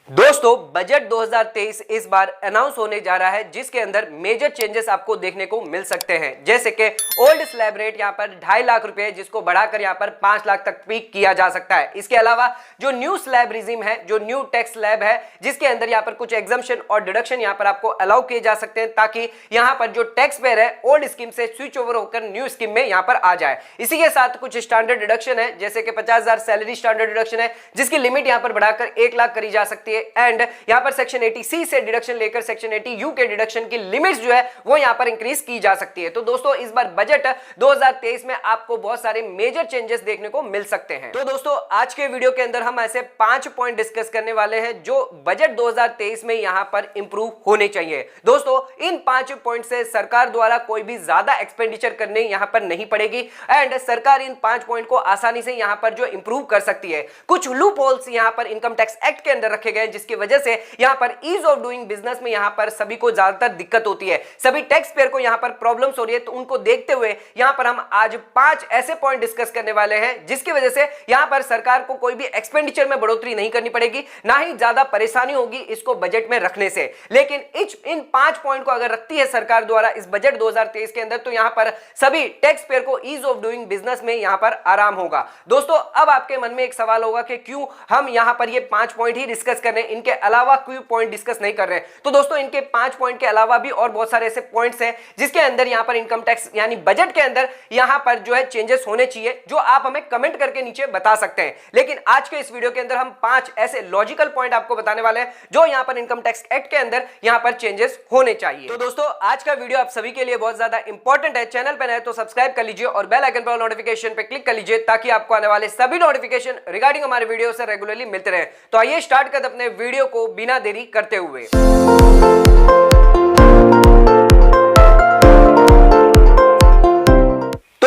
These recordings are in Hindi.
दोस्तों बजट 2023 इस बार अनाउंस होने जा रहा है, जिसके अंदर मेजर चेंजेस आपको देखने को मिल सकते हैं। जैसे कि ओल्ड स्लैब रेट यहां पर 2.5 लाख रुपए, जिसको बढ़ाकर यहां पर 5 लाख तक पीक किया जा सकता है। इसके अलावा जो न्यू स्लैब रिजीम है, जो न्यू टैक्स स्लैब है, जिसके अंदर यहां पर कुछ एग्जम्पशन और डिडक्शन यहां पर आपको अलाउ किए जा सकते हैं, ताकि यहां पर जो टैक्स पेयर है ओल्ड स्कीम से स्विच ओवर होकर न्यू स्कीम में यहां पर आ जाए। इसी के साथ कुछ स्टैंडर्ड डिडक्शन है, जैसे कि 50,000 सैलरी स्टैंडर्ड डिडक्शन है, जिसकी लिमिट यहां पर बढ़ाकर 1 लाख करी जा सकती है। एंड यहां पर सेक्शन 80C से डिडक्शन लेकर सेक्शन 80U के डिडक्शन की लिमिट्स जो है वो यहां पर इंक्रीज की जा सकती है। तो दोस्तों इस बार बजट 2023 में आपको बहुत सारे मेजर चेंजेस देखने को मिल सकते हैं। तो दोस्तों आज के वीडियो के अंदर हम ऐसे 5 पॉइंट डिस्कस करने वाले हैं जो बजट 2023 में यहां पर इंप्रूव होने चाहिए। दोस्तों इन 5 पॉइंट से सरकार द्वारा कोई भी ज्यादा एक्सपेंडिचर करने यहां पर नहीं पड़ेगी एंड सरकार इन 5 पॉइंट को आसानी से यहां पर जो इंप्रूव कर सकती है। कुछ लूप होल्स यहां पर इनकम टैक्स एक्ट के अंदर रखे गए हैं, जिसकी वजह से यहां पर ईज ऑफ डूइंग बिजनेस में यहां पर सभी को ज्यादातर दिक्कत होती है, सभी टैक्स पेयर को यहां पर प्रॉब्लम्स हो रही है। तो उनको देखते हुए यहां पर हम आज 5 ऐसे पॉइंट डिस्कस करने वाले हैं, जिसकी वजह से यहां पर सरकार को कोई भी एक्सपेंडिचर में बढ़ोतरी नहीं करनी पड़ेगी, ना ही ज्यादा परेशानी होगी इसको बजट में रखने से। लेकिन इन 5 पॉइंट को अगर रखती है सरकार द्वारा इस बजट 2023 के अंदर, तो यहां पर सभी टैक्स पेयर को ईज ऑफ डूइंग बिजनेस में यहां पर आराम होगा। दोस्तों अब आपके मन में एक सवाल होगा कि क्यों हम यहां पर ये 5 पॉइंट ही डिस्कस कर रहे हैं, इनके अलावा कोई पॉइंट डिस्कस नहीं कर रहे हैं। तो दोस्तों इनके 5 पॉइंट के अलावा भी और बहुत सारे ऐसे पॉइंट्स हैं जिसके अंदर यहां पर इनकम टैक्स यानी बजट के अंदर यहां पर जो है चेंजेस होने चाहिए, जो आप हमें कमेंट करके नीचे बता सकते हैं। लेकिन आज के इस वीडियो के अंदर हम 5 ऐसे लॉजिकल पॉइंट आपको बताने वाले हैं जो यहां पर इनकम टैक्स एक्ट के अंदर यहां पर चेंजेस होने चाहिए। तो दोस्तों आज का वीडियो आप सभी के लिए बहुत ज्यादा इंपॉर्टेंट है। चैनल पर नए तो सब्सक्राइब कर लीजिए और बेल आइकन पर नोटिफिकेशन पे क्लिक कर लीजिए, ताकि आपको आने वाले सभी नोटिफिकेशन रिगार्डिंग हमारे वीडियो से रेगुलरली मिलते रहे। तो आइए स्टार्ट करते अपने वीडियो को बिना देरी करते हुए।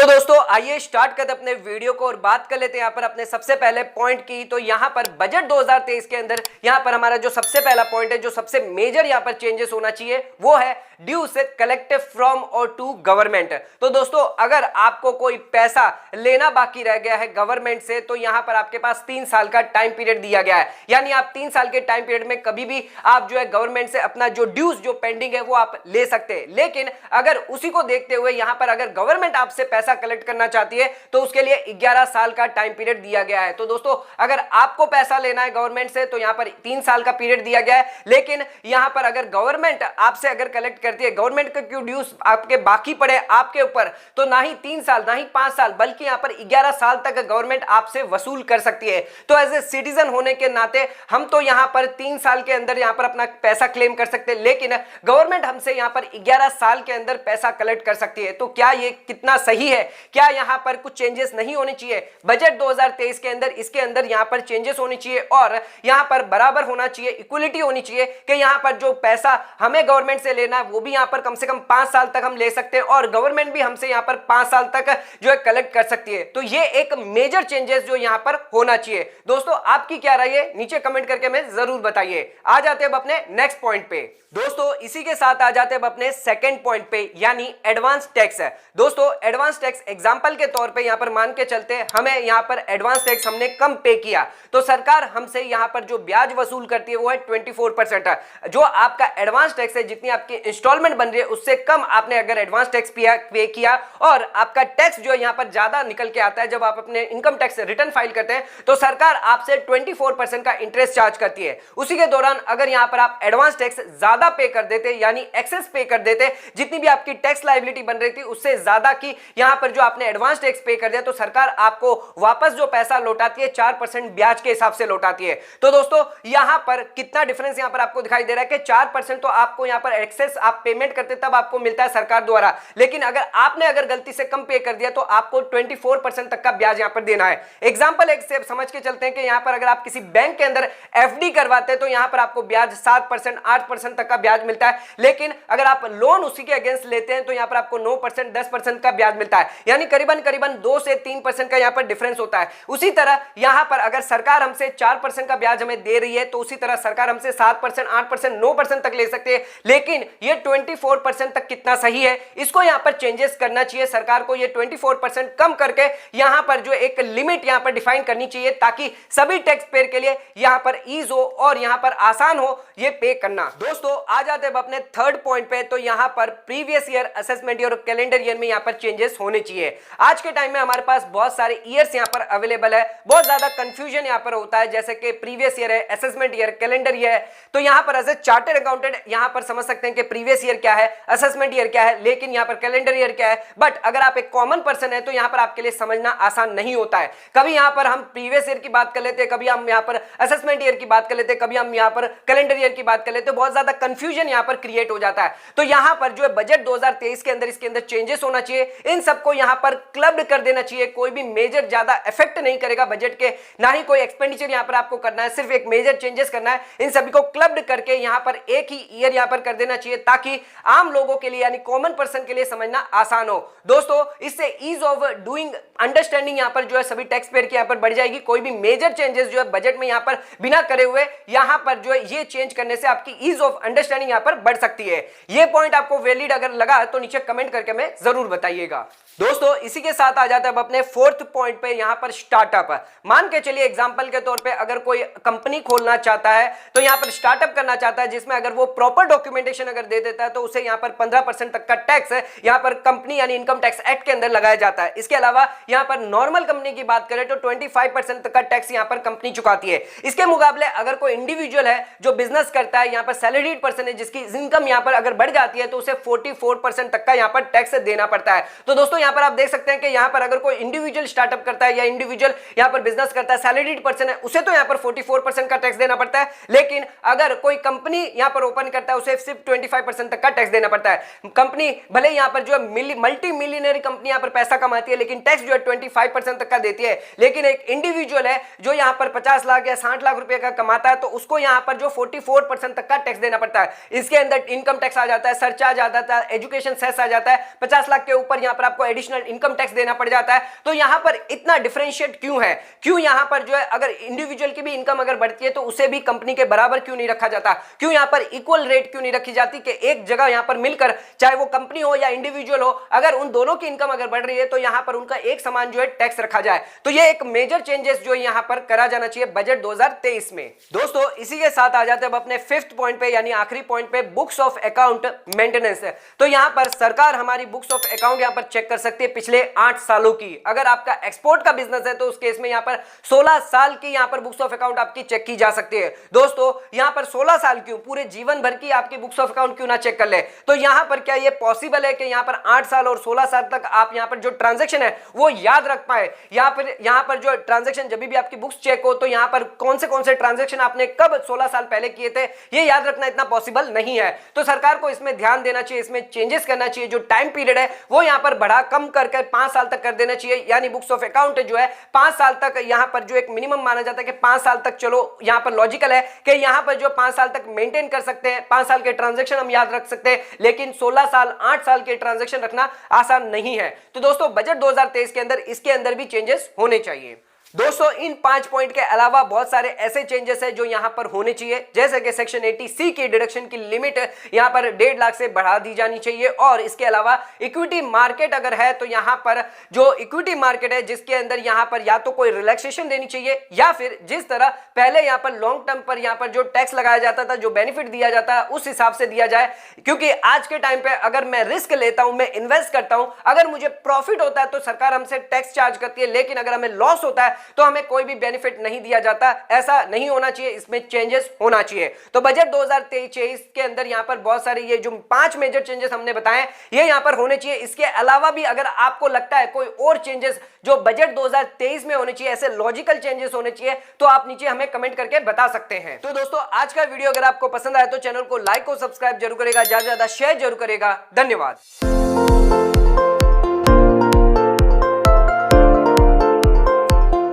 दोस्तों आइए स्टार्ट करते अपने वीडियो को और बात कर लेते हैं यहां पर अपने सबसे पहले पॉइंट की। तो यहां पर बजट 2023 के अंदर यहां पर हमारा जो सबसे पहला पॉइंट है, जो सबसे मेजर यहां पर चेंजेस होना चाहिए, वो है ड्यू से कलेक्टेड फ्रॉम और टू गवर्नमेंट। तो दोस्तों अगर आपको कोई पैसा लेना बाकी रह गया है गवर्नमेंट से, तो यहां पर आपके पास 3 साल का टाइम पीरियड दिया गया है, यानी आप 3 साल के टाइम पीरियड में कभी भी आप जो है गवर्नमेंट से अपना जो ड्यूज जो पेंडिंग है वो आप ले सकते हैं। लेकिन अगर उसी को देखते हुए यहां पर अगर गवर्नमेंट आपसे पैसा कलेक्ट करना चाहती है, तो उसके लिए 11 साल का टाइम पीरियड दिया गया है। तो दोस्तों अगर आपको पैसा लेना है गवर्नमेंट से, तो यहां पर 3 साल का पीरियड दिया गया है। लेकिन यहां पर अगर गवर्नमेंट आपसे अगर कलेक्ट करती है, गवर्नमेंट का क्यों ड्यूज आपके बाकी पड़े आपके ऊपर, तो ना ही 3 साल ना ही 5 साल बल्कि यहां पर 11 साल तक गवर्नमेंट आपसे वसूल कर सकती है। तो एज ए सिटीजन होने के नाते हम तो यहां पर 3 साल के अंदर यहां पर अपना पैसा क्लेम कर सकते हैं, लेकिन गवर्नमेंट हमसे यहां पर 11 साल के अंदर पैसा कलेक्ट कर सकती है। तो क्या ये कितना सही है? क्या यहां पर कुछ चेंजेस नहीं होने चाहिए? बजट 2023 के अंदर इसके अंदर यहां पर चेंजेस होनी चाहिए और यहां पर बराबर होना चाहिए, इक्वलिटी होनी चाहिए कि यहां पर जो पैसा हमें गवर्नमेंट से लेना है वो भी यहां पर कम से कम 5 साल तक हम ले सकते हैं और गवर्नमेंट भी हमसे यहां पर 5 साल तक जो है कलेक्ट कर सकती है। तो ये एक मेजर चेंजेस जो यहां पर होना चाहिए। दोस्तों आपकी क्या राय है नीचे कमेंट करके हमें जरूर बताइए। आ जाते हैं अब अपने नेक्स्ट पॉइंट पे। दोस्तों इसी के साथ आ जाते हैं अब अपने सेकंड पॉइंट पे, यानी एडवांस टैक्स है। दोस्तों एडवांस टैक्स एग्जांपल के तौर पे यहां पर मान के चलते हैं, हमें यहां पर एडवांस टैक्स हमने कम पे किया, तो सरकार हमसे यहां पर जो ब्याज वसूल करती है वो है 24%। जो आपका एडवांस टैक्स है, जितनी आपकी इंस्टॉलमेंट बन रही है उससे कम आपने अगर एडवांस टैक्स पे किया और आपका टैक्स जो यहां पर ज्यादा निकल के आता है, जब आप अपने इनकम टैक्स रिटर्न फाइल करते हैं तो सरकार आपसे 24% का इंटरेस्ट चार्ज करती है। उसी के दौरान अगर यहां पर आप एडवांस टैक्स ज्यादा पे कर देते, यानी एक्सेस पे कर देते, जितनी भी आपकी टैक्स लायबिलिटी बन रही थी उससे ज्यादा की यहां पर जो आपने एडवांस टैक्स पे कर दिया, तो सरकार आपको वापस जो पैसा लौटाती है 4% ब्याज के हिसाब से लौटाती है। तो दोस्तों यहां पर कितना डिफरेंस यहां पर आपको दिखाई दे रहा है कि 4% तो आपको यहां पर एक्सेस आप पेमेंट करते तब आपको मिलता है सरकार द्वारा, लेकिन अगर गलती से कम पे कर दिया तो आपको 24% तक का ब्याज यहां पर देना है। एग्जांपल एक से समझ के चलते हैं कि यहां पर अगर आप किसी बैंक के अंदर एफडी करवाते हैं तो यहां पर आपको ब्याज 7% 8% तक का ब्याज मिलता है, लेकिन अगर आप लोन उसी के अगेंस्ट लेते हैं तो यहां पर आपको 9% 10% का ब्याज मिलता है। है, यानी करीबन 2 से 3% का यहाँ पर डिफरेंस होता है। उसी तरह यहाँ पर अगर सरकार हमसे 4% का ब्याज हमें दे रही है तो उसी तरह सरकार हमसे 7%, 8%, 9% तक ले सकते हैं, लेकिन ये 24% तक कितना सही है, इसको यहाँ पर चेंजेस करना चाहिए। सरकार को ये 24% कम करके यहाँ पर जो एक लिमिट यहाँ पर डिफाइन करनी चाहिए, ताकि सभी टैक्स पेयर के लिए यहाँ पर ईज हो और यहाँ पर आसान हो ये पे करना। दोस्तों आ जाते हैं अपने थर्ड पॉइंट पे, तो यहाँ पर प्रीवियस ईयर असेसमेंट ईयर और कैलेंडर ईयर में यहाँ पर चेंजेस होने चाहिए। आज के टाइम में हमारे पास बहुत सारे ईयर्स यहाँ पर अवेलेबल है, बहुत ज्यादा कंफ्यूजन यहाँ पर होता है, जैसे कि प्रीवियस ईयर है, असेसमेंट ईयर, कैलेंडर ईयर है। तो यहाँ पर एज ए चार्टर्ड अकाउंटेंट यहाँ पर समझ सकते हैं कि प्रीवियस ईयर क्या है, असेसमेंट ईयर क्या है, लेकिन यहाँ पर कैलेंडर ईयर क्या है। बट अगर आप एक कॉमन पर्सन है तो यहाँ पर आपके लिए समझना आसान नहीं होता है। कभी यहाँ पर हम प्रीवियस ईयर की बात कर लेते हैं, कभी हम यहाँ पर असेसमेंट ईयर की बात कर लेते हैं, कभी हम यहाँ पर कैलेंडर ईयर की बात कर लेते हैं, बहुत ज्यादा कंफ्यूजन यहाँ पर क्रिएट हो जाता है। तो यहाँ पर जो है बजट 2023 के अंदर इसके अंदर चेंजेस होना चाहिए, इन सबको यहाँ पर क्लब्ड कर देना चाहिए। कोई भी मेजर ज्यादा इफेक्ट नहीं करेगा बजट के, ना ही कोई एक्सपेंडिचर यहाँ पर आपको करना है, सिर्फ एक मेजर चेंजेस करना है। इन सभी को क्लब्ड करके यहाँ पर एक ही ईयर यहाँ पर कर देना चाहिए, ताकि आम लोगों के लिए यानी कॉमन पर्सन के लिए समझना आसान हो। दोस्तों इससे ईज ऑफ डूइंग अंडरस्टैंडिंग यहाँ पर जो है सभी टैक्स पेयर की यहाँ पर बढ़ जाएगी। कोई भी मेजर चेंजेस जो है बजट में यहाँ पर बिना करे हुए यहाँ पर जो है ये चेंज करने से आपकी ईज ऑफ अंडरस्टैंडिंग यहाँ पर बढ़ सकती है। ये पॉइंट आपको वैलिड अगर लगा तो नीचे कमेंट करके हमें जरूर बताइएगा। दोस्तों इसी के साथ आ जाता है अब अपने फोर्थ पॉइंट पे, यहाँ पर स्टार्टअप। मान के चलिए एग्जांपल के तौर पे अगर कोई कंपनी खोलना चाहता है तो यहाँ पर स्टार्टअप करना चाहता है, जिसमें अगर वो प्रॉपर डॉक्यूमेंटेशन अगर दे देता है तो उसे यहाँ पर 15% तक का टैक्स यहाँ पर कंपनी यानी इनकम टैक्स एक्ट के अंदर लगाया जाता है। इसके अलावा यहाँ पर नॉर्मल कंपनी की बात करें तो 25% तक का टैक्स यहाँ पर कंपनी चुकाती है। इसके मुकाबले अगर कोई इंडिविजुअल है जो बिजनेस करता है, यहाँ पर सैलरीड पर्सन है, जिसकी इनकम यहाँ पर अगर बढ़ जाती है तो उसे 44% तक का यहाँ पर टैक्स देना पड़ता है। तो दोस्तों यहाँ पर आप देख सकते हैं कि यहाँ पर अगर कोई इंडिविजुअल स्टार्टअप करता है या इंडिविजुअल यहाँ पर बिजनेस करता है, सैलरीड पर्सन है, उसे तो यहाँ पर 44% का टैक्स देना पड़ता है, लेकिन अगर कोई कंपनी यहाँ पर ओपन करता है उसे सिर्फ 25% तक का टैक्स देना पड़ता है। कंपनी भले यहाँ पर जो मल्टी मिलियनरी कंपनी यहाँ पर पैसा कमाती है, लेकिन टैक्स जो है 25% तक का देती है। लेकिन एक इंडिविजुअल है जो यहाँ पर 50 लाख या 60 लाख रुपए का कमाता है तो उसको यहाँ पर जो 44% तक का टैक्स देना पड़ता है। इसके अंदर इनकम टैक्स आ जाता है, सरचार्ज आ जाता है, एजुकेशन सेस आ जाता है, 50 लाख के ऊपर यहाँ पर आपको एडिशनल इनकम टैक्स देना पड़ जाता है। तो यहाँ पर इतना डिफरेंशिएट क्यों है? क्यों यहाँ पर जो है अगर इंडिविजुअल की भी इनकम अगर बढ़ती है तो उसे भी कंपनी के बराबर क्यों नहीं रखा जाता? क्यों यहाँ पर इक्वल रेट क्यों नहीं रखी जाती कि एक जगह यहाँ पर मिलकर, चाहे वो कंपनी हो या इंडिविजुअल हो, अगर उन दोनों की इनकम अगर बढ़ रही है तो यहाँ पर उनका एक समान जो है टैक्स रखा जाए। तो ये एक मेजर चेंजेस जो यहाँ पर करा जाना चाहिए बजट 2023 में। दोस्तों इसी के साथ आ जाते हैं अपने फिफ्थ पॉइंट पे यानी आखिरी पॉइंट पे, बुक्स ऑफ अकाउंट मेंटेनेंस। तो यहाँ पर सरकार हमारी बुक्स ऑफ अकाउंट यहाँ पर चेक कर सकती है पिछले 8 सालों की। अगर आपका एक्सपोर्ट का बिजनेस है तो उस केस में यहाँ पर 16 साल की यहाँ पर बुक्स ऑफ अकाउंट आपकी चेक की जा सकती है। दोस्तों यहाँ पर 16 साल क्यों, पूरे जीवन भर की आपकी बुक्स ऑफ अकाउंट क्यों ना चेक कर ले? तो यहाँ पर क्या ये पॉसिबल है कि यहाँ पर 8 साल और 16 साल तक आप यहाँ पर जो ट्रांजेक्शन है वो याद रख पाए, या फिर यहाँ पर जो ट्रांजेक्शन जब भी आपकी बुक्स चेक हो तो यहाँ पर कौन से ट्रांजेक्शन आपने कब 16 साल पहले किए थे ये याद रखना इतना पॉसिबल नहीं है। तो सरकार को इसमें ध्यान देना चाहिए, इसमें चेंजेस करना चाहिए। जो टाइम पीरियड है वो यहाँ पर बढ़ा कम करके 5 साल तक कर देना चाहिए, यानी बुक्स ऑफ अकाउंट जो है 5 साल तक यहाँ पर जो एक मिनिमम माना जाता है कि 5 साल तक, चलो यहाँ पर लॉजिकल है कि यहाँ पर जो 5 साल तक मेंटेन कर सकते हैं, 5 साल के ट्रांजेक्शन हम याद रख सकते हैं, लेकिन 16 साल 8 साल के ट्रांजेक्शन रखना आसान नहीं है। तो दोस्तों बजट 2023 के अंदर इसके अंदर भी चेंजेस होने चाहिए। दोस्तों इन 5 पॉइंट के अलावा बहुत सारे ऐसे चेंजेस हैं जो यहां पर होने चाहिए, जैसे कि सेक्शन 80C की डिडक्शन की लिमिट यहां पर 1.5 लाख से बढ़ा दी जानी चाहिए। और इसके अलावा इक्विटी मार्केट अगर है तो यहां पर जो इक्विटी मार्केट है जिसके अंदर यहां पर या तो कोई रिलैक्सेशन देनी चाहिए, या फिर जिस तरह पहले यहां पर लॉन्ग टर्म पर यहां पर जो टैक्स लगाया जाता था, जो बेनिफिट दिया जाता है उस हिसाब से दिया जाए। क्योंकि आज के टाइम पे अगर मैं रिस्क लेता हूं, मैं इन्वेस्ट करता हूं, अगर मुझे प्रॉफिट होता है तो सरकार हमसे टैक्स चार्ज करती है, लेकिन अगर हमें लॉस होता है तो हमें कोई भी बेनिफिट नहीं दिया जाता। ऐसा नहीं होना चाहिए, इसमें चेंजेस होना चाहिए। तो बजट 2023 के अंदर यहां पर बहुत सारे ये जो 5 मेजर चेंजेस हमने बताए ये यहां पर होने चाहिए। इसके अलावा भी अगर आपको लगता है कोई और चेंजेस जो बजट 2023 में होने चाहिए, ऐसे लॉजिकल चेंजेस होने चाहिए, तो आप नीचे हमें कमेंट करके बता सकते हैं। तो दोस्तों आज का वीडियो अगर आपको पसंद आया तो चैनल को लाइक और सब्सक्राइब जरूर करेगा, ज्यादा से ज्यादा शेयर जरूर करेगा। धन्यवाद।